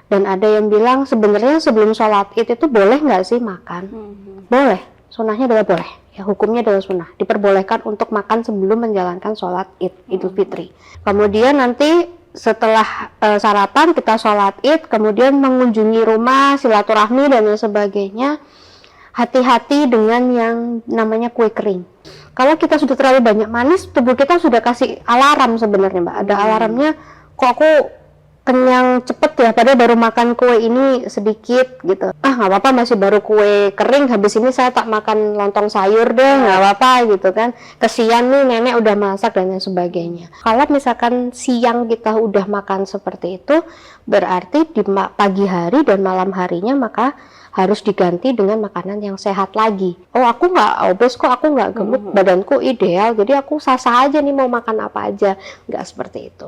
Dan ada yang bilang sebenarnya sebelum sholat id itu boleh nggak sih makan? Boleh, sunnahnya adalah boleh. Ya, hukumnya adalah sunnah. Diperbolehkan untuk makan sebelum menjalankan sholat id, Idul Fitri. Kemudian nanti setelah sarapan kita sholat id, kemudian mengunjungi rumah, silaturahmi dan lain sebagainya. Hati-hati dengan yang namanya kue kering. Kalau kita sudah terlalu banyak manis, tubuh kita sudah kasih alarm sebenarnya, Mbak. Ada alarmnya, kok aku kenyang cepet ya, padahal baru makan kue ini sedikit gitu. Nggak apa-apa, masih baru kue kering, habis ini saya tak makan lontong sayur deh, nggak apa-apa gitu kan. Kesian nih nenek udah masak dan lain sebagainya. Kalau misalkan siang kita udah makan seperti itu, berarti di pagi hari dan malam harinya maka harus diganti dengan makanan yang sehat lagi. Oh, aku nggak obes kok, aku nggak gemuk, badanku ideal, jadi aku sah-sah aja nih mau makan apa aja. Nggak seperti itu.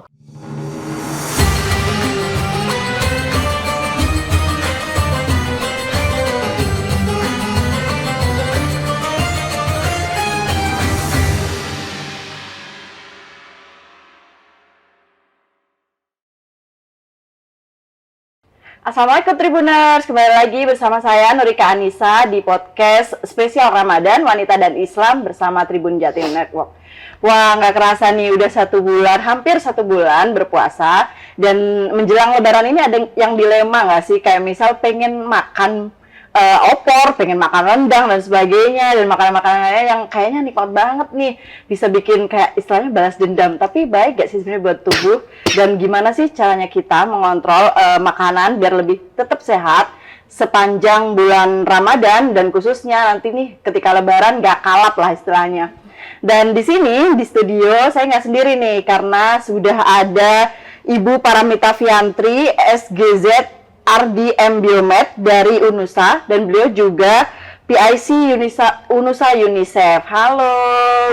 Assalamualaikum Tribuners, kembali lagi bersama saya Nurika Anissa di podcast spesial Ramadan Wanita dan Islam bersama Tribun Jatim Network. Wah, nggak kerasa nih udah 1 bulan, hampir 1 bulan berpuasa, dan menjelang Lebaran ini ada yang dilema nggak sih? Kayak misal pengen makan opor, pengen makan rendang dan sebagainya, dan makanan-makanannya yang kayaknya nikmat banget nih, bisa bikin kayak istilahnya balas dendam. Tapi baik gak sih sebenarnya buat tubuh? Dan gimana sih caranya kita mengontrol makanan biar lebih tetap sehat sepanjang bulan Ramadan, dan khususnya nanti nih ketika Lebaran gak kalap lah istilahnya. Dan di sini di studio saya nggak sendiri nih, karena sudah ada Ibu Paramita Fiantri, SGZ RDM Biomed dari UNUSA, dan beliau juga PIC UNUSA UNICEF. Halo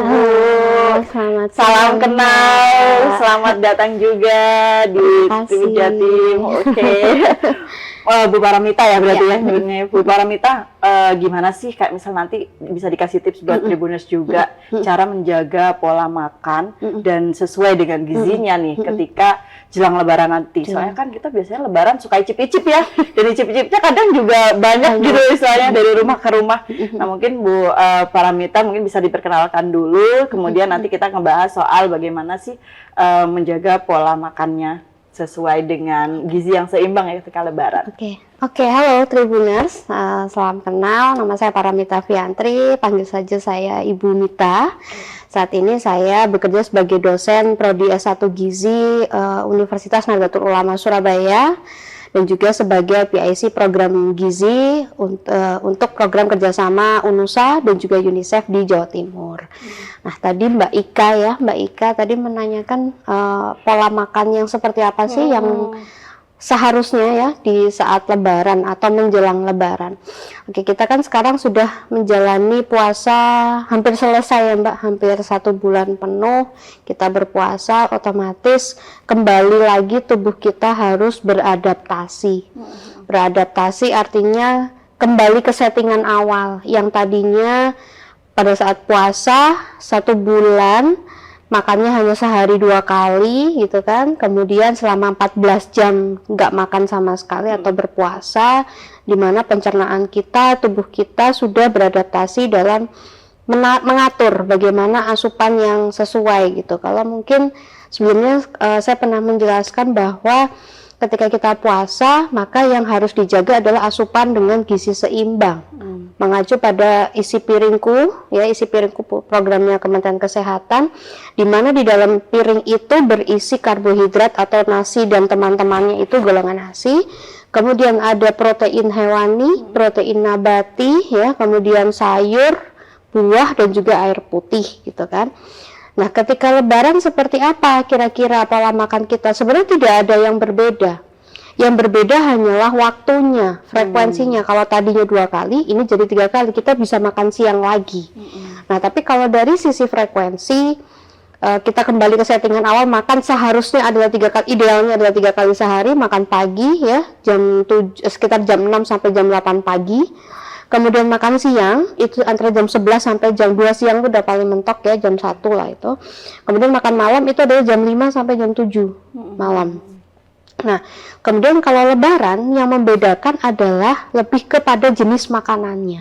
Bu, salam kenal, selamat datang juga di Tribun Jatim. Oke. Bu Paramita ya berarti ya. Bu Paramita, gimana sih kayak misal nanti bisa dikasih tips buat Tribuners juga cara menjaga pola makan dan sesuai dengan gizinya nih ketika jelang Lebaran nanti. Soalnya kan kita biasanya Lebaran suka icip-icip ya, dan icip-icipnya kadang juga banyak gitu istilahnya dari rumah ke rumah. Nah mungkin Bu Paramita mungkin bisa diperkenalkan dulu, kemudian nanti kita ngebahas soal bagaimana sih menjaga pola makannya sesuai dengan gizi yang seimbang ya ketika Lebaran. Oke, halo Tribuners, salam kenal, nama saya Paramita Fiantri, panggil saja saya Ibu Mita. Saat ini saya bekerja sebagai dosen Prodi S1 Gizi Universitas Nahdlatul Ulama Surabaya, dan juga sebagai PIC program gizi untuk program kerjasama UNUSA dan juga UNICEF di Jawa Timur. Nah, tadi Mbak Ika tadi menanyakan pola makan yang seperti apa sih yang seharusnya ya di saat Lebaran atau menjelang Lebaran. Oke, kita kan sekarang sudah menjalani puasa hampir selesai ya Mbak, hampir 1 bulan penuh kita berpuasa, otomatis kembali lagi tubuh kita harus beradaptasi. Beradaptasi artinya kembali ke settingan awal yang tadinya pada saat puasa 1 bulan makannya hanya sehari 2 kali gitu kan, kemudian selama 14 jam nggak makan sama sekali atau berpuasa, di mana pencernaan kita, tubuh kita sudah beradaptasi dalam mengatur bagaimana asupan yang sesuai gitu. Kalau mungkin sebelumnya saya pernah menjelaskan bahwa ketika kita puasa, maka yang harus dijaga adalah asupan dengan gizi seimbang. Mengacu pada isi piringku programnya Kementerian Kesehatan, di mana di dalam piring itu berisi karbohidrat atau nasi dan teman-temannya itu golongan nasi. Kemudian ada protein hewani, protein nabati, ya, kemudian sayur, buah dan juga air putih gitu kan. Nah, ketika Lebaran seperti apa kira-kira pola makan kita? Sebenarnya tidak ada yang berbeda. Yang berbeda hanyalah waktunya, frekuensinya. Kalau tadinya 2 kali, ini jadi 3 kali. Kita bisa makan siang lagi. Nah, tapi kalau dari sisi frekuensi, kita kembali ke settingan awal, makan seharusnya adalah 3 kali, idealnya adalah 3 kali sehari. Makan pagi ya, sekitar jam 6 sampai jam 8 pagi. Kemudian makan siang itu antara jam 11 sampai jam 2 siang, itu udah paling mentok ya, jam 1 lah itu. Kemudian makan malam itu adalah jam 5 sampai jam 7 malam. Nah, kemudian kalau Lebaran yang membedakan adalah lebih kepada jenis makanannya.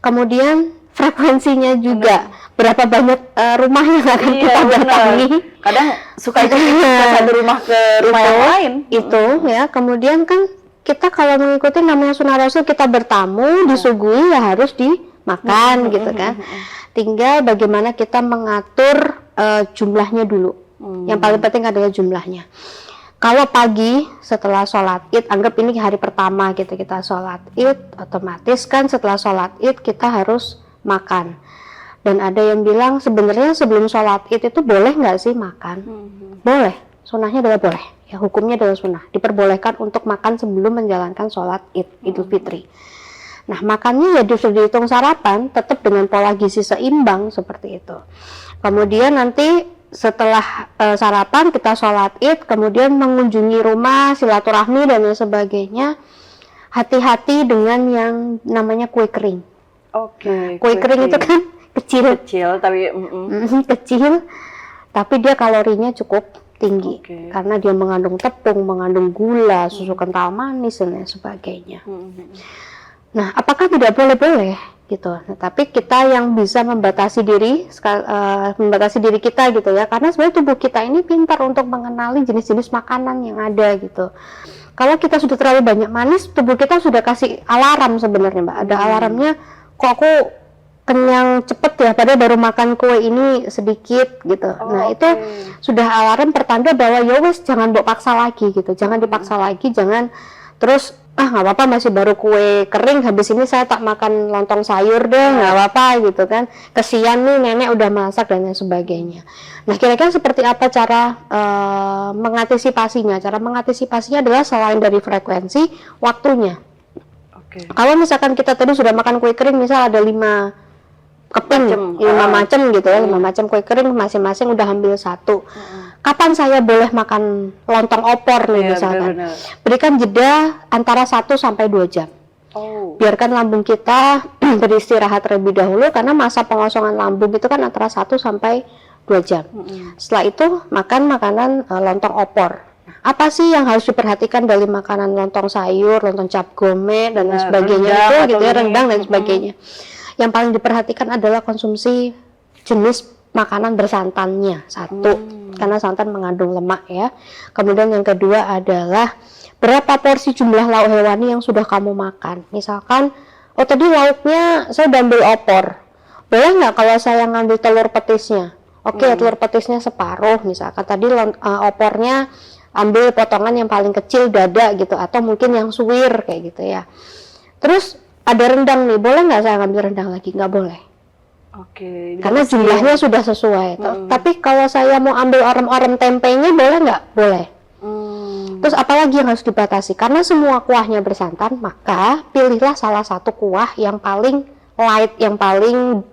Kemudian frekuensinya juga, berapa banyak rumah yang akan kita datangi. Kadang suka ikut satu rumah ke rumah yang lain. Itu ya, kemudian kan kita kalau mengikuti namanya sunnah Rasul, kita bertamu, disuguhi ya harus dimakan gitu kan. Tinggal bagaimana kita mengatur jumlahnya dulu. Yang paling penting adalah jumlahnya. Kalau pagi setelah sholat id, anggap ini hari pertama kita sholat id, otomatis kan setelah sholat id kita harus makan. Dan ada yang bilang sebenarnya sebelum sholat id itu boleh nggak sih makan? Boleh, sunnahnya adalah boleh. Ya, hukumnya adalah sunnah. Diperbolehkan untuk makan sebelum menjalankan sholat id, Idul Fitri. Nah, makannya ya sudah dihitung sarapan, tetap dengan pola gizi seimbang seperti itu. Kemudian nanti setelah sarapan kita sholat id, kemudian mengunjungi rumah, silaturahmi dan lain sebagainya. Hati-hati dengan yang namanya kue kering. Kue kering itu kan kecil tapi kecil, tapi dia kalorinya cukup tinggi karena dia mengandung tepung, mengandung gula, susu kental manis dan lain sebagainya. Nah, apakah tidak boleh? Gitu. Nah, tapi kita yang bisa membatasi diri kita gitu ya, karena sebenarnya tubuh kita ini pintar untuk mengenali jenis-jenis makanan yang ada gitu. Kalau kita sudah terlalu banyak manis, tubuh kita sudah kasih alarm sebenarnya, Mbak. Ada alarmnya, kok aku kenyang cepet ya, padahal baru makan kue ini sedikit gitu. Nah, itu sudah alarm pertanda bahwa ya wes jangan bawa paksa lagi gitu. Jangan dipaksa lagi, jangan terus nggak apa-apa masih baru kue kering, habis ini saya tak makan lontong sayur deh, nggak apa-apa gitu kan, kesian nih nenek udah masak dan lain sebagainya. Nah, kira-kira seperti apa cara mengantisipasinya? Cara mengantisipasinya adalah selain dari frekuensi, waktunya. Kalau misalkan kita tadi sudah makan kue kering, misal ada 5 keping, 5 macam gitu ya, 5 macam kue kering, masing-masing udah ambil 1. Kapan saya boleh makan lontong opor nih misalkan? Berikan jeda antara 1 sampai 2 jam. Biarkan lambung kita beristirahat terlebih dahulu, karena masa pengosongan lambung itu kan antara 1 sampai 2 jam. Setelah itu makan makanan lontong opor. Apa sih yang harus diperhatikan dari makanan lontong sayur, lontong cap gome dan lain sebagainya itu gitu ya, rendang dan sebagainya. Yang paling diperhatikan adalah konsumsi jenis makanan bersantannya, 1, karena santan mengandung lemak ya. Kemudian yang kedua adalah berapa porsi jumlah lauk hewani yang sudah kamu makan. Misalkan, tadi lauknya saya ambil opor, boleh nggak kalau saya ngambil telur petisnya? Telur petisnya separuh misalkan. Tadi opornya ambil potongan yang paling kecil, dada gitu, atau mungkin yang suwir kayak gitu ya. Terus ada rendang nih, boleh nggak saya ngambil rendang lagi? Nggak boleh. Karena jumlahnya sudah sesuai. Tapi kalau saya mau ambil orem-orem tempenya, boleh nggak? Boleh. Terus apalagi yang harus dibatasi? Karena semua kuahnya bersantan, maka pilihlah salah satu kuah yang paling light, yang paling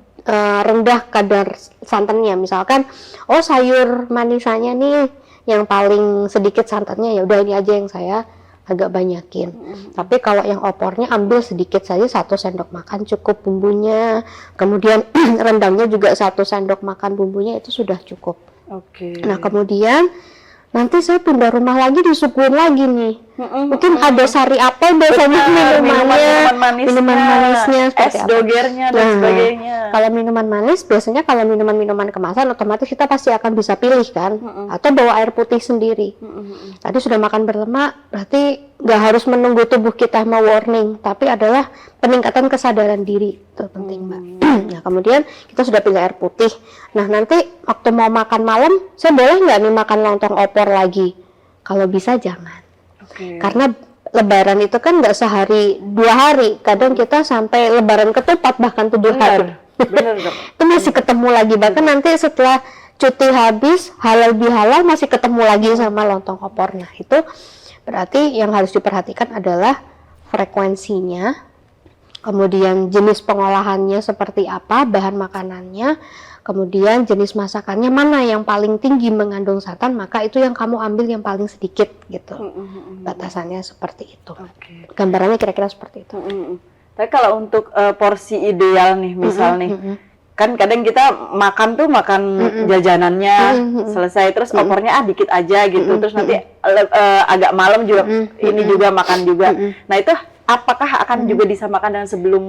rendah kadar santannya. Misalkan, sayur manisannya nih yang paling sedikit santannya, ya udah ini aja yang saya agak banyakin. Tapi kalau yang opornya ambil sedikit saja, 1 sendok makan cukup bumbunya. Kemudian rendangnya juga 1 sendok makan bumbunya, itu sudah cukup. Nah, kemudian nanti saya pindah rumah lagi, disuguhin lagi nih. Mungkin ada sari apel biasanya minuman manisnya, es dogernya dan sebagainya. Kalau minuman manis, biasanya kalau minuman kemasan, otomatis kita pasti akan bisa pilih kan, atau bawa air putih sendiri. Tadi sudah makan berlemak, berarti nggak harus menunggu tubuh kita mau warning, tapi adalah peningkatan kesadaran diri, itu penting Mbak. Nah, kemudian kita sudah pilih air putih. Nah, nanti waktu mau makan malam, saya boleh nggak nih makan lontong opor lagi? Kalau bisa jangan. Karena Lebaran itu kan nggak sehari 2 hari, kadang kita sampai Lebaran ketupat bahkan 7 hari. Itu masih ketemu lagi, bahkan nanti setelah cuti habis halal bihalal masih ketemu lagi sama lontong opor. Nah, itu berarti yang harus diperhatikan adalah frekuensinya, kemudian jenis pengolahannya seperti apa, bahan makanannya, kemudian jenis masakannya mana yang paling tinggi mengandung santan, maka itu yang kamu ambil yang paling sedikit gitu. Batasannya seperti itu. Gambarannya kira-kira seperti itu. Tapi kalau untuk porsi ideal nih, misal nih, kan kadang kita makan tuh makan jajanannya selesai terus opornya dikit aja gitu, terus nanti agak malam juga ini juga makan juga. Nah itu apakah akan juga disamakan dengan sebelum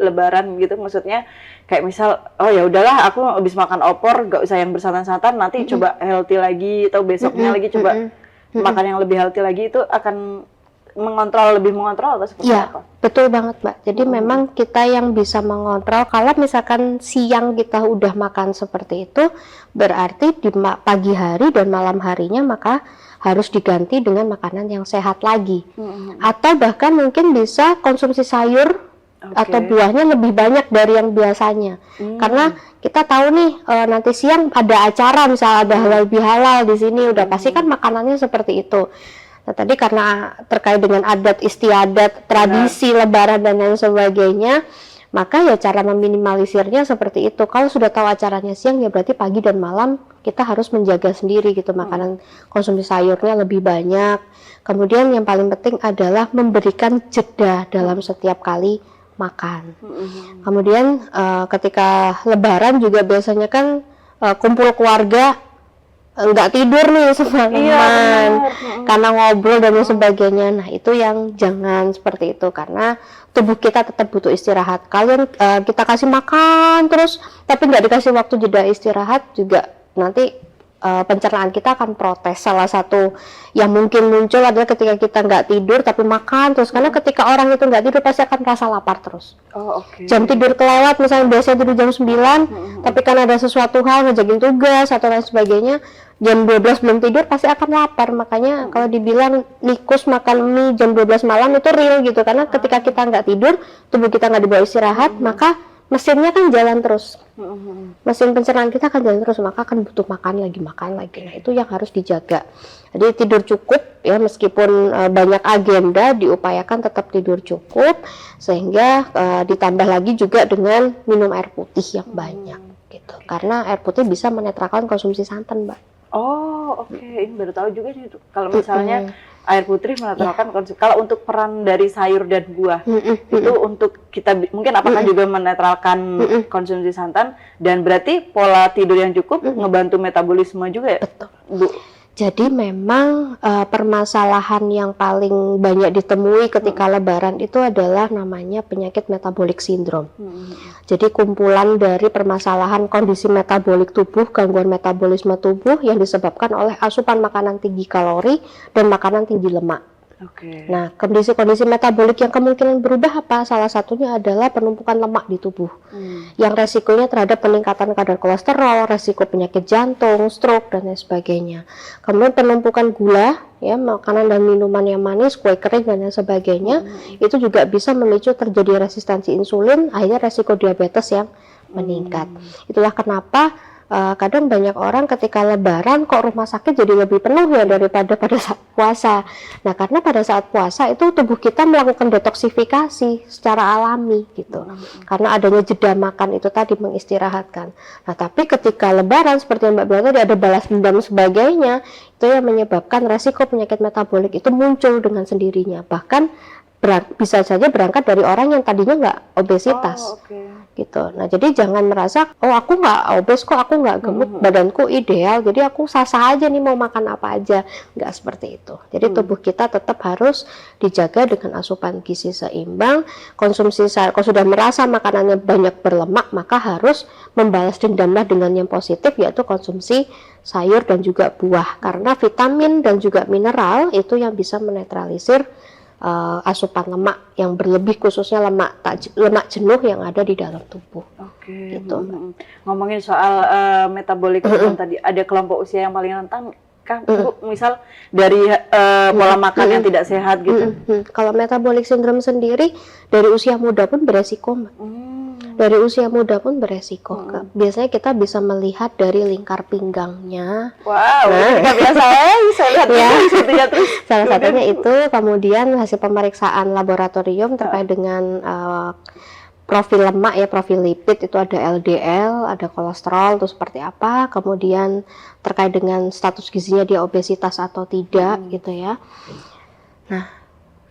Lebaran gitu? Maksudnya kayak misal, oh ya udahlah aku habis makan opor gak usah yang bersantan-santan, nanti coba healthy lagi atau besoknya lagi coba makan yang lebih healthy lagi, itu akan lebih mengontrol atau seperti apa? Betul banget, Mbak. Jadi memang kita yang bisa mengontrol. Kalau misalkan siang kita udah makan seperti itu, berarti di pagi hari dan malam harinya maka harus diganti dengan makanan yang sehat lagi. Atau bahkan mungkin bisa konsumsi sayur atau buahnya lebih banyak dari yang biasanya. Karena kita tahu nih nanti siang ada acara, misalnya ada halal bihalal di sini, udah pasti kan makanannya seperti itu. Nah, tadi karena terkait dengan adat istiadat, tradisi Lebaran dan lain sebagainya, maka ya cara meminimalisirnya seperti itu. Kalau sudah tahu acaranya siang, ya berarti pagi dan malam kita harus menjaga sendiri gitu, makanan konsumsi sayurnya lebih banyak. Kemudian yang paling penting adalah memberikan jeda dalam setiap kali makan. Kemudian ketika Lebaran juga biasanya kan kumpul keluarga, nggak tidur nih semalaman karena ngobrol dan sebagainya. Nah itu yang jangan seperti itu, karena tubuh kita tetap butuh istirahat. Kalian kita kasih makan terus tapi nggak dikasih waktu jeda istirahat juga, nanti pencernaan kita akan protes. Salah satu yang mungkin muncul adalah ketika kita nggak tidur tapi makan terus, karena ketika orang itu nggak tidur pasti akan rasa lapar terus. Jam tidur kelewat, misalnya biasanya tidur jam 9 tapi kan ada sesuatu hal ngerjain tugas atau lain sebagainya, jam 12 belum tidur pasti akan lapar. Makanya kalau dibilang nikus makan mie jam 12 malam itu real gitu, karena ketika kita nggak tidur, tubuh kita nggak dibawa istirahat, maka mesinnya kan jalan terus, mesin pencernaan kita akan jalan terus, maka akan butuh makan lagi. Nah itu yang harus dijaga. Jadi tidur cukup ya, meskipun banyak agenda, diupayakan tetap tidur cukup, sehingga ditambah lagi juga dengan minum air putih yang banyak gitu, karena air putih bisa menetralkan konsumsi santan, Mbak. Ini baru tahu juga nih kalau misalnya air putih menetralkan konsumsi. Kalau untuk peran dari sayur dan buah itu untuk kita mungkin apakah juga menetralkan konsumsi santan, dan berarti pola tidur yang cukup ngebantu metabolisme juga ya? Betul, Bu. Jadi memang permasalahan yang paling banyak ditemui ketika Lebaran itu adalah namanya penyakit metabolik sindrom. Jadi kumpulan dari permasalahan kondisi metabolik tubuh, gangguan metabolisme tubuh yang disebabkan oleh asupan makanan tinggi kalori dan makanan tinggi lemak. Nah, kondisi-kondisi metabolik yang kemungkinan berubah apa? Salah satunya adalah penumpukan lemak di tubuh, yang resikonya terhadap peningkatan kadar kolesterol, resiko penyakit jantung, stroke, dan lain sebagainya. Kemudian penumpukan gula, ya, makanan dan minuman yang manis, kue kering, dan lain sebagainya, itu juga bisa memicu terjadi resistensi insulin, akhirnya resiko diabetes yang meningkat. Itulah kenapa kadang banyak orang ketika Lebaran kok rumah sakit jadi lebih penuh ya daripada pada saat puasa. Nah, karena pada saat puasa itu tubuh kita melakukan detoksifikasi secara alami gitu, karena adanya jeda makan itu tadi mengistirahatkan. Nah, tapi ketika Lebaran seperti yang Mbak bilang tadi ada balas dendam sebagainya, itu yang menyebabkan resiko penyakit metabolik itu muncul dengan sendirinya. Bahkan bisa saja berangkat dari orang yang tadinya nggak obesitas, gitu. Nah, jadi jangan merasa, oh aku nggak obes kok, aku nggak gemuk, badanku ideal, jadi aku sah-sah aja nih mau makan apa aja. Nggak seperti itu. Jadi tubuh kita tetap harus dijaga dengan asupan gizi seimbang. Konsumsi kalau sudah merasa makanannya banyak berlemak, maka harus membalas dendamlah dengan yang positif, yaitu konsumsi sayur dan juga buah, karena vitamin dan juga mineral itu yang bisa menetralisir asupan lemak yang berlebih, khususnya lemak jenuh yang ada di dalam tubuh. Gitu. Ngomongin soal metabolik tadi, ada kelompok usia yang paling rentan kah, Bu? Misal dari pola makan yang tidak sehat gitu. Kalau metabolic syndrome sendiri dari usia muda pun beresiko, dari usia muda pun beresiko. Biasanya kita bisa melihat dari lingkar pinggangnya. Nggak biasa saya lihat ya. Terus salah satunya itu, kemudian hasil pemeriksaan laboratorium terkait dengan profil lemak ya, profil lipid itu ada LDL, ada kolesterol itu seperti apa, kemudian terkait dengan status gizinya dia obesitas atau tidak gitu ya. Nah,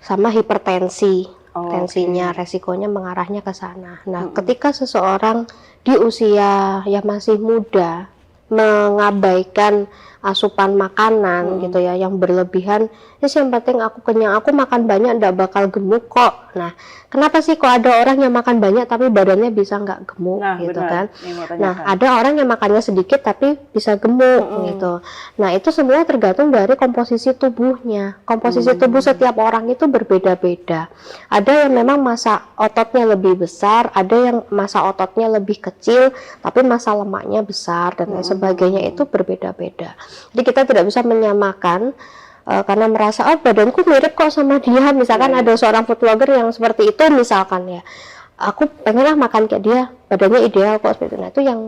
sama hipertensi. tensinya, resikonya mengarahnya ke sana. Nah, ketika seseorang di usia yang masih muda mengabaikan asupan makanan gitu ya, yang berlebihan, yang penting aku kenyang, aku makan banyak nggak bakal gemuk kok. Nah, kenapa sih kok ada orang yang makan banyak tapi badannya bisa nggak gemuk gitu kan? Nah, ada orang yang makannya sedikit tapi bisa gemuk gitu. Nah, itu semua tergantung dari komposisi tubuhnya. Komposisi tubuh setiap orang itu berbeda-beda. Ada yang memang massa ototnya lebih besar, ada yang massa ototnya lebih kecil tapi massa lemaknya besar dan lain sebagainya, itu berbeda-beda. Jadi kita tidak bisa menyamakan karena merasa badanku mirip kok sama dia. Misalkan ada seorang food blogger yang seperti itu misalkan ya, aku pengenlah makan kayak dia, badannya ideal kok seperti itu. Nah, itu yang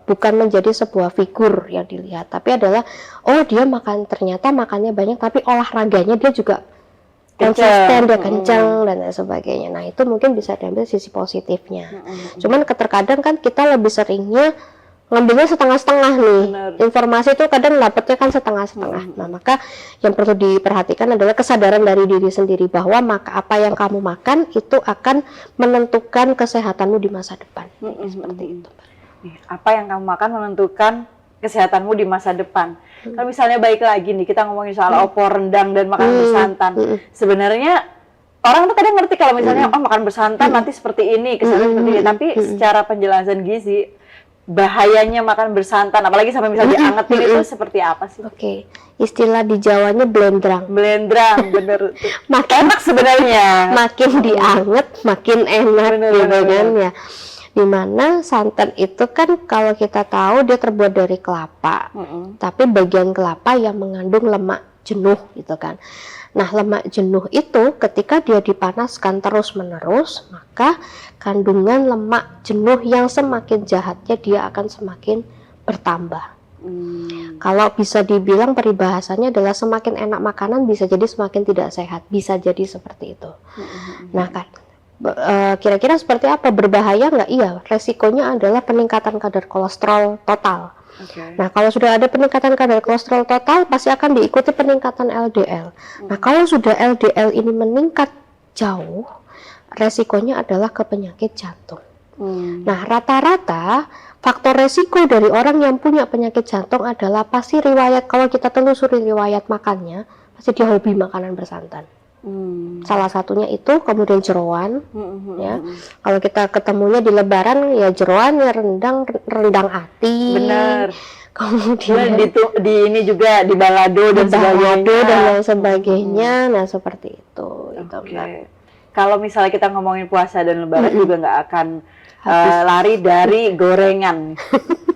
bukan menjadi sebuah figur yang dilihat, tapi adalah dia makan, ternyata makannya banyak tapi olahraganya dia juga konsisten, dia kencang dan lain sebagainya. Nah, itu mungkin bisa diambil sisi positifnya. Cuman terkadang kan kita lebih seringnya ngambilnya setengah-setengah nih. Informasi itu kadang dapetnya kan setengah-setengah. Nah, maka yang perlu diperhatikan adalah kesadaran dari diri sendiri bahwa apa yang kamu makan itu akan menentukan kesehatanmu di masa depan. Seperti itu. Apa yang kamu makan menentukan kesehatanmu di masa depan. Kalau misalnya baik lagi nih, kita ngomongin soal opor, rendang, dan makanan bersantan. Sebenarnya orang tuh kadang ngerti kalau misalnya makan bersantan nanti seperti ini, kesannya seperti ini. Tapi secara penjelasan gizi, bahayanya makan bersantan, apalagi sampai misalnya diangetin, itu seperti apa sih? Oke, istilah di Jawanya blendrang. Blendrang, bener. Makin enak sebenarnya. Makin dianget, makin enak, gitu kan ya. Dimana santan itu kan kalau kita tahu dia terbuat dari kelapa, tapi bagian kelapa yang mengandung lemak jenuh gitu kan. Nah, lemak jenuh itu ketika dia dipanaskan terus-menerus, maka kandungan lemak jenuh yang semakin jahatnya dia akan semakin bertambah. Kalau bisa dibilang peribahasannya adalah semakin enak makanan bisa jadi semakin tidak sehat, bisa jadi seperti itu. Nah kan, kira-kira seperti apa? Berbahaya nggak? Iya, resikonya adalah peningkatan kadar kolesterol total. Nah, kalau sudah ada peningkatan kadar kolesterol total, pasti akan diikuti peningkatan LDL. Nah, kalau sudah LDL ini meningkat jauh, resikonya adalah ke penyakit jantung. Nah, rata-rata faktor resiko dari orang yang punya penyakit jantung adalah pasti riwayat, kalau kita telusuri riwayat makannya, pasti dia hobi makanan bersantan. Salah satunya itu, kemudian jeroan, ya. Kalau kita ketemunya di Lebaran, ya jeroan, ya rendang ati. Benar. Kemudian di ini juga di balado dan sebagainya. Nah, seperti itu. Kalau misalnya kita ngomongin puasa dan Lebaran juga nggak akan lari dari gorengan.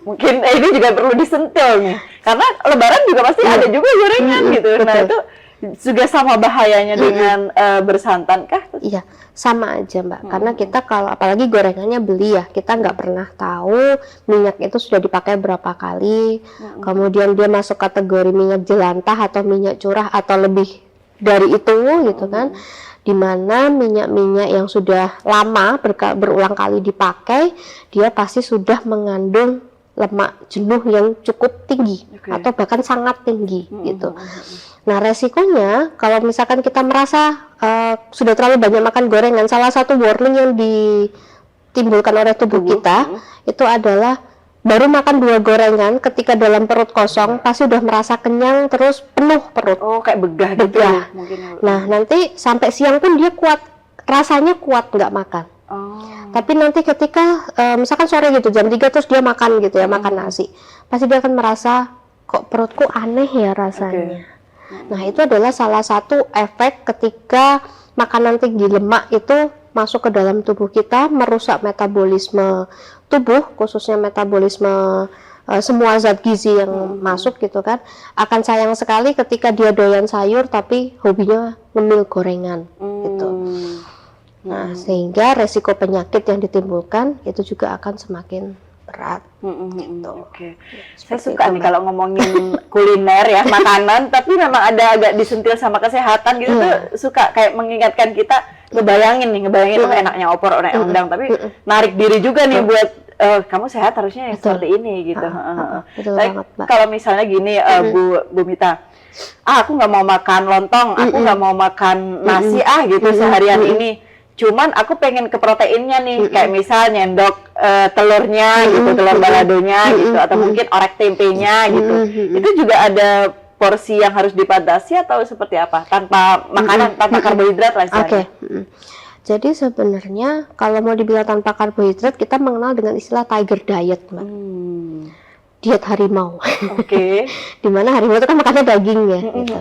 Mungkin ini juga perlu disentil nih, karena Lebaran juga pasti ada juga gorengan gitu. Nah, itu juga sama bahayanya dengan bersantan kah? Iya, sama aja Mbak. Karena kita kalau apalagi gorengannya beli ya, kita nggak pernah tahu minyak itu sudah dipakai berapa kali. Kemudian dia masuk kategori minyak jelantah atau minyak curah atau lebih dari itu gitu kan. Dimana minyak-minyak yang sudah lama berulang kali dipakai, dia pasti sudah mengandung lemak jenuh yang cukup tinggi atau bahkan sangat tinggi gitu. Nah, resikonya kalau misalkan kita merasa sudah terlalu banyak makan gorengan, salah satu warning yang ditimbulkan oleh tubuh kita itu adalah baru makan 2 gorengan ketika dalam perut kosong pasti udah merasa kenyang terus penuh perut. Oh, kayak begah gitu ya, mungkin. Nah, nanti sampai siang pun dia kuat, rasanya kuat nggak makan. Tapi nanti ketika misalkan sore gitu jam 3 terus dia makan gitu ya, makan nasi, pasti dia akan merasa kok perutku aneh ya rasanya. Nah, itu adalah salah satu efek ketika makanan tinggi lemak itu masuk ke dalam tubuh kita, merusak metabolisme tubuh, khususnya metabolisme semua zat gizi yang masuk gitu kan. Akan sayang sekali ketika dia doyan sayur tapi hobinya ngemil gorengan gitu. Nah, sehingga resiko penyakit yang ditimbulkan itu juga akan semakin berat. Gitu. Saya suka nih kalau ngomongin kuliner ya, makanan, tapi memang ada agak disentil sama kesehatan gitu tuh, suka kayak mengingatkan kita ngebayangin enaknya opor, rendang, tapi narik diri juga nih buat kamu sehat harusnya yang seperti ini gitu. Tapi kalau misalnya gini, Bu Mita, aku nggak mau makan lontong, aku nggak mau makan nasi gitu seharian ini. Cuman aku pengen ke proteinnya nih, kayak misal nyendok telurnya gitu, telur baladonya gitu, atau mungkin orek tempenya gitu. Itu juga ada porsi yang harus dibatasi atau seperti apa? Tanpa makanan, tanpa karbohidrat lah istilahnya. Oke. Jadi sebenarnya kalau mau dibilang tanpa karbohidrat, kita mengenal dengan istilah tiger diet, Mbak. Diet harimau. Oke. Dimana harimau itu kan makannya daging ya. Gitu.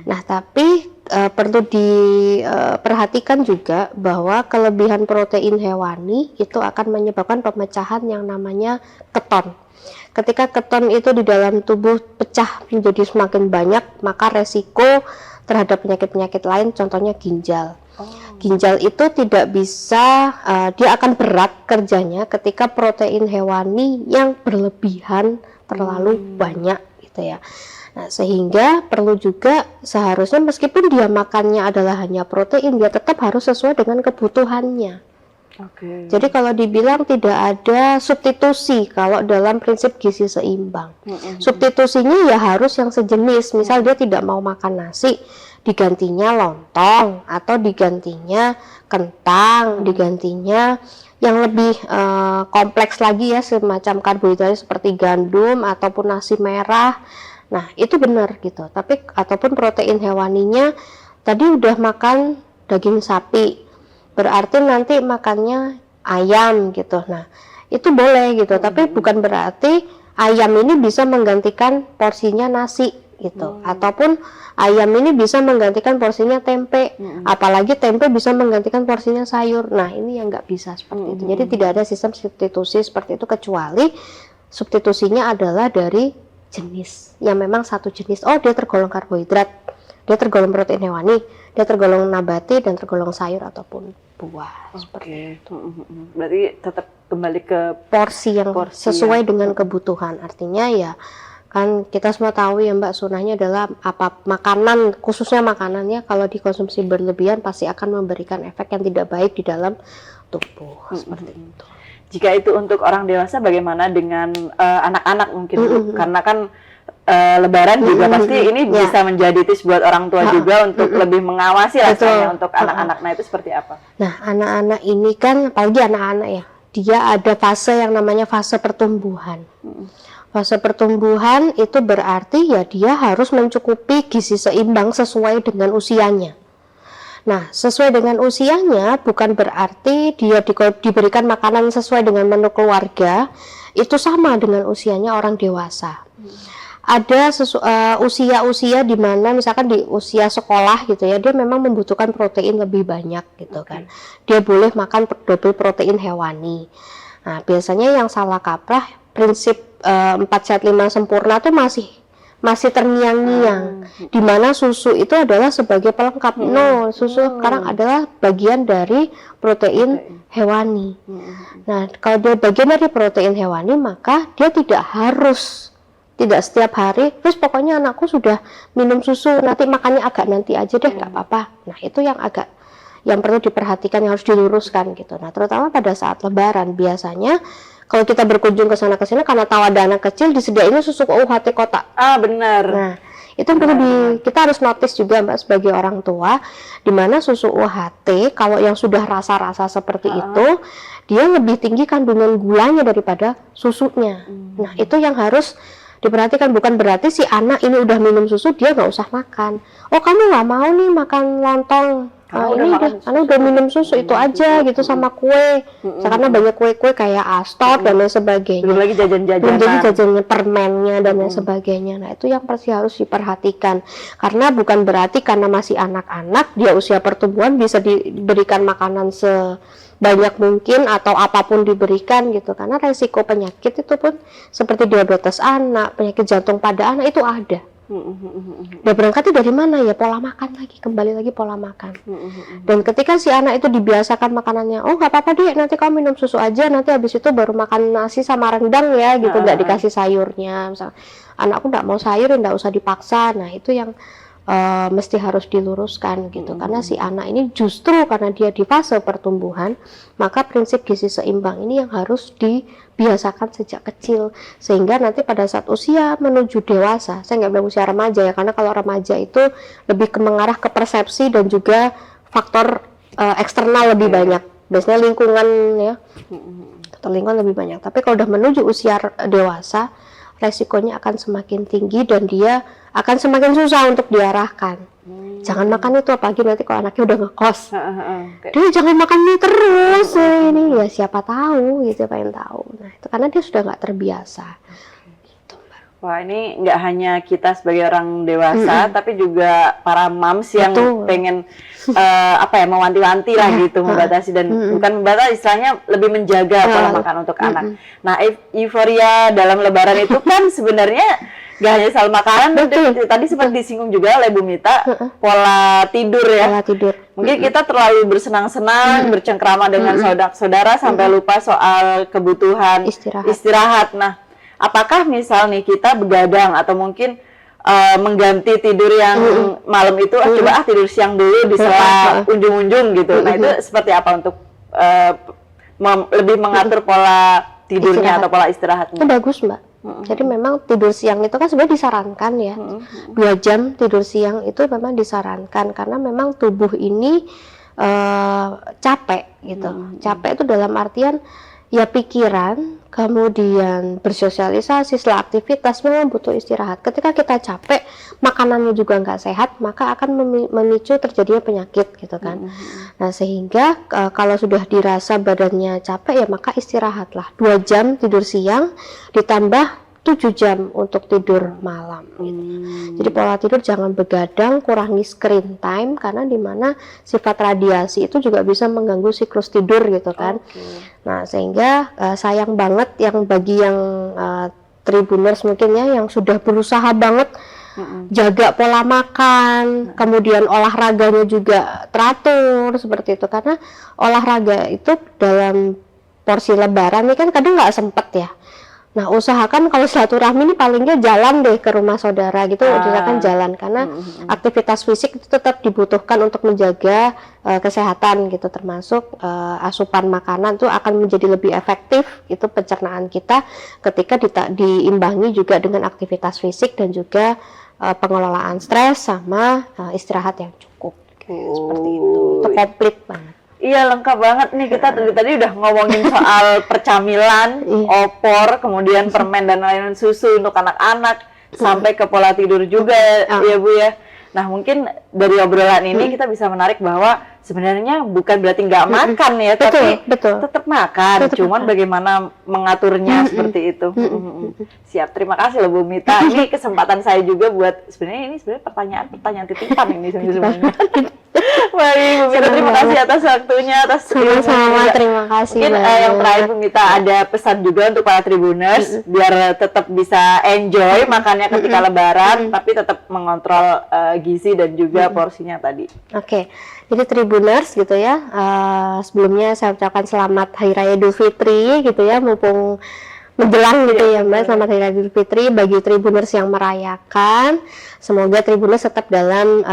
Nah, tapi perlu diperhatikan juga bahwa kelebihan protein hewani itu akan menyebabkan pemecahan yang namanya keton. Ketika keton itu di dalam tubuh pecah menjadi semakin banyak, maka resiko terhadap penyakit-penyakit lain, contohnya ginjal. Ginjal itu tidak bisa, dia akan berat kerjanya ketika protein hewani yang berlebihan terlalu banyak gitu ya. Nah, sehingga perlu juga seharusnya meskipun dia makannya adalah hanya protein, dia tetap harus sesuai dengan kebutuhannya. Jadi kalau dibilang tidak ada substitusi kalau dalam prinsip gizi seimbang. Substitusinya ya harus yang sejenis. Misal dia tidak mau makan nasi, digantinya lontong atau digantinya kentang, digantinya yang lebih kompleks lagi ya, semacam karbohidrat seperti gandum ataupun nasi merah. Nah, itu benar gitu. Tapi ataupun protein hewaninya tadi udah makan daging sapi, berarti nanti makannya ayam gitu. Nah, itu boleh gitu. Tapi bukan berarti ayam ini bisa menggantikan porsinya nasi gitu. Ataupun ayam ini bisa menggantikan porsinya tempe. Apalagi tempe bisa menggantikan porsinya sayur. Nah, ini yang nggak bisa seperti itu. Jadi tidak ada sistem substitusi seperti itu, kecuali substitusinya adalah dari jenis yang memang satu jenis. Oh, dia tergolong karbohidrat, dia tergolong protein hewani, dia tergolong nabati dan tergolong sayur ataupun buah. Seperti itu. Berarti tetap kembali ke porsi yang sesuai dengan kebutuhan. Artinya ya kan kita semua tahu ya Mbak, sunahnya adalah apa makanan, khususnya makanannya kalau dikonsumsi berlebihan pasti akan memberikan efek yang tidak baik di dalam tubuh. Seperti itu. Jika itu untuk orang dewasa, bagaimana dengan anak-anak mungkin? Karena kan Lebaran juga pasti ini bisa menjadi tips buat orang tua juga untuk lebih mengawasi rasanya untuk anak-anak. Nah, itu seperti apa? Nah, anak-anak ini kan, apalagi anak-anak ya, dia ada fase yang namanya fase pertumbuhan. Fase pertumbuhan itu berarti ya dia harus mencukupi gizi seimbang sesuai dengan usianya. Nah, sesuai dengan usianya bukan berarti dia diberikan makanan sesuai dengan menu keluarga itu sama dengan usianya orang dewasa. Ada usia-usia di mana misalkan di usia sekolah gitu ya, dia memang membutuhkan protein lebih banyak gitu kan. Dia boleh makan double protein hewani. Nah, biasanya yang salah kaprah prinsip 4 sehat 5 sempurna tuh masih terngiang-ngiang, di mana susu itu adalah sebagai pelengkap. No, susu sekarang adalah bagian dari protein hewani. Nah, kalau dia bagian dari protein hewani, maka dia tidak setiap hari, terus pokoknya anakku sudah minum susu, nanti makannya agak nanti aja deh, nggak apa-apa. Nah, itu yang perlu diperhatikan, yang harus diluruskan gitu. Nah, terutama pada saat Lebaran, biasanya kalau kita berkunjung ke sana ke sini karena tahu ada anak kecil disediainnya susu UHT kotak. Benar. Nah, itu yang perlu kita harus notice juga Mbak sebagai orang tua, di mana susu UHT kalau yang sudah rasa-rasa seperti itu, dia lebih tinggi kandungan gulanya daripada susunya. Nah, itu yang harus diperhatikan. Bukan berarti si anak ini udah minum susu dia nggak usah makan. Oh, kamu nggak mau nih makan lontong? Karena udah minum susu itu aja gitu sama kue. Karena banyak kue-kue kayak astor dan lain sebagainya. Belum lagi jajan-jajannya permennya dan lain sebagainya. Nah, itu yang pasti harus diperhatikan. Karena bukan berarti karena masih anak-anak dia usia pertumbuhan bisa diberikan makanan sebanyak mungkin atau apapun diberikan gitu. Karena resiko penyakit itu pun seperti diabetes anak, penyakit jantung pada anak itu ada. Dan berangkatnya dari mana ya? Pola makan lagi, kembali lagi pola makan. Dan ketika si anak itu dibiasakan makanannya, oh nggak apa-apa deh, nanti kamu minum susu aja, nanti habis itu baru makan nasi sama rendang ya, gitu, nggak dikasih sayurnya. Misal anakku nggak mau sayur, nggak usah dipaksa. Nah, itu yang mesti harus diluruskan gitu. Karena si anak ini justru karena dia di fase pertumbuhan, maka prinsip gizi seimbang ini yang harus dibiasakan sejak kecil, sehingga nanti pada saat usia menuju dewasa, saya nggak bilang usia remaja ya, karena kalau remaja itu lebih mengarah ke persepsi dan juga faktor eksternal lebih banyak. Biasanya lingkungan ya, faktor lingkungan lebih banyak. Tapi kalau udah menuju usia dewasa, resikonya akan semakin tinggi dan dia akan semakin susah untuk diarahkan. Jangan makan itu, apalagi nanti kalau anaknya udah ngekos. Dia jangan makan ini terus, ini ya siapa tahu gitu, pengen tahu. Nah itu karena dia sudah nggak terbiasa. Gitu, Mbak. Wah, ini nggak hanya kita sebagai orang dewasa, tapi juga para moms yang pengen mewanti-wanti lah gitu, membatasi dan bukan membatasi, istilahnya lebih menjaga pola makan untuk anak. Nah, euforia dalam Lebaran itu kan sebenarnya nggak hanya soal makanan, tadi sempat disinggung juga oleh Bu Mita, pola tidur ya. Pola tidur. Mungkin kita terlalu bersenang-senang, bercengkrama dengan saudara-saudara sampai lupa soal kebutuhan istirahat. Nah, apakah misal nih kita begadang atau mungkin mengganti tidur yang malam itu, coba tidur siang dulu di sela unjung-unjung gitu. Nah, itu seperti apa untuk lebih mengatur pola tidurnya atau pola istirahatnya? Itu bagus, Mbak. Jadi memang tidur siang itu kan sebenarnya disarankan ya. 2 jam tidur siang itu memang disarankan karena memang tubuh ini capek gitu. Capek itu dalam artian ya pikiran, kemudian bersosialisasi setelah aktivitas memang butuh istirahat. Ketika kita capek, makanannya juga nggak sehat, maka akan memicu terjadinya penyakit gitu kan. Nah sehingga kalau sudah dirasa badannya capek ya maka istirahatlah. 2 jam tidur siang ditambah 7 jam untuk tidur malam gitu. Jadi pola tidur jangan begadang, kurangi screen time karena dimana sifat radiasi itu juga bisa mengganggu siklus tidur gitu kan. Nah sehingga sayang banget yang bagi yang Tribuners mungkin ya yang sudah berusaha banget jaga pola makan, kemudian olahraganya juga teratur seperti itu, karena olahraga itu dalam porsi Lebaran ini kan kadang nggak sempet ya. Nah usahakan kalau silaturahmi ini palingnya jalan deh ke rumah saudara gitu, usahakan jalan karena aktivitas fisik itu tetap dibutuhkan untuk menjaga kesehatan gitu, termasuk asupan makanan itu akan menjadi lebih efektif itu pencernaan kita ketika diimbangi juga dengan aktivitas fisik dan juga pengelolaan stres sama istirahat yang cukup. Seperti itu komplit banget. Iya, lengkap banget nih, kita tadi udah ngomongin soal percamilan, opor, kemudian permen dan lain-lain, susu untuk anak-anak, sampai ke pola tidur juga ya Bu ya. Nah mungkin dari obrolan ini kita bisa menarik bahwa sebenarnya bukan berarti nggak makan ya, tapi tetap makan, cuman bagaimana mengaturnya seperti itu. Siap, terima kasih loh Bu Mita. Ini kesempatan saya juga buat sebenarnya pertanyaan titipan ini sebenarnya. Baik Bu Mita, terima kasih atas waktunya, atas sama-sama, terima kasih. Mungkin yang terakhir Bu Mita ada pesan juga untuk para Tribuners biar tetap bisa enjoy makannya ketika Lebaran, tapi tetap mengontrol gizi dan juga porsinya tadi. Oke, jadi Tribuners gitu ya, sebelumnya saya ucapkan selamat Hari Raya Idul Fitri gitu ya, mumpung menjelang gitu ya Mbak, selamat Hari Raya Idul Fitri bagi Tribuners yang merayakan. Semoga Tribuners tetap dalam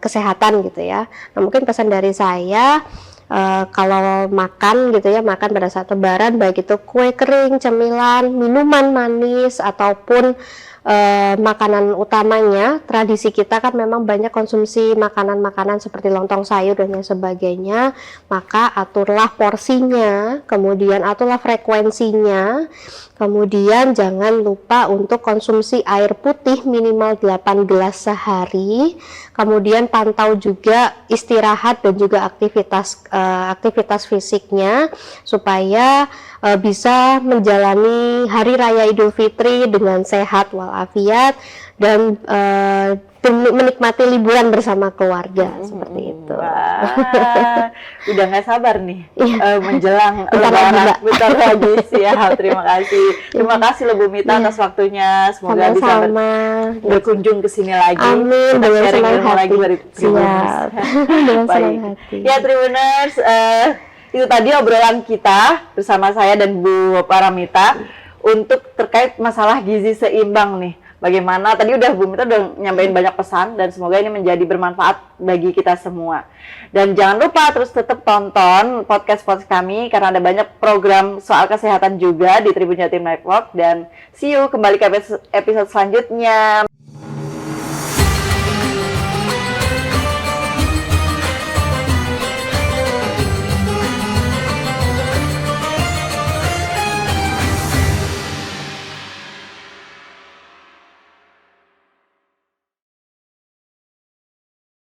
kesehatan gitu ya. Nah mungkin pesan dari saya, kalau makan gitu ya, makan pada saat Lebaran baik itu kue kering, cemilan, minuman manis ataupun makanan utamanya, tradisi kita kan memang banyak konsumsi makanan-makanan seperti lontong sayur dan lain sebagainya, maka aturlah porsinya, kemudian aturlah frekuensinya, kemudian jangan lupa untuk konsumsi air putih minimal 8 gelas sehari, kemudian pantau juga istirahat dan juga aktivitas fisiknya supaya bisa menjalani Hari Raya Idul Fitri dengan sehat walafiat dan menikmati liburan bersama keluarga seperti itu. Wah, udah nggak sabar nih menjelang Lebaran. Bentar lagi siap. Terima kasih loh Bu Mita atas waktunya. Semoga bisa berkunjung ke sini lagi. Amin. Dengan senang hati. Siap. Dengan senang hati. Ya Tribuners, itu tadi obrolan kita bersama saya dan Bu Paramita untuk terkait masalah gizi seimbang nih. Bagaimana, tadi Bu Mita udah nyampein banyak pesan dan semoga ini menjadi bermanfaat bagi kita semua. Dan jangan lupa terus tetap tonton podcast kami karena ada banyak program soal kesehatan juga di Tribun Jatim Network, dan see you kembali ke episode selanjutnya.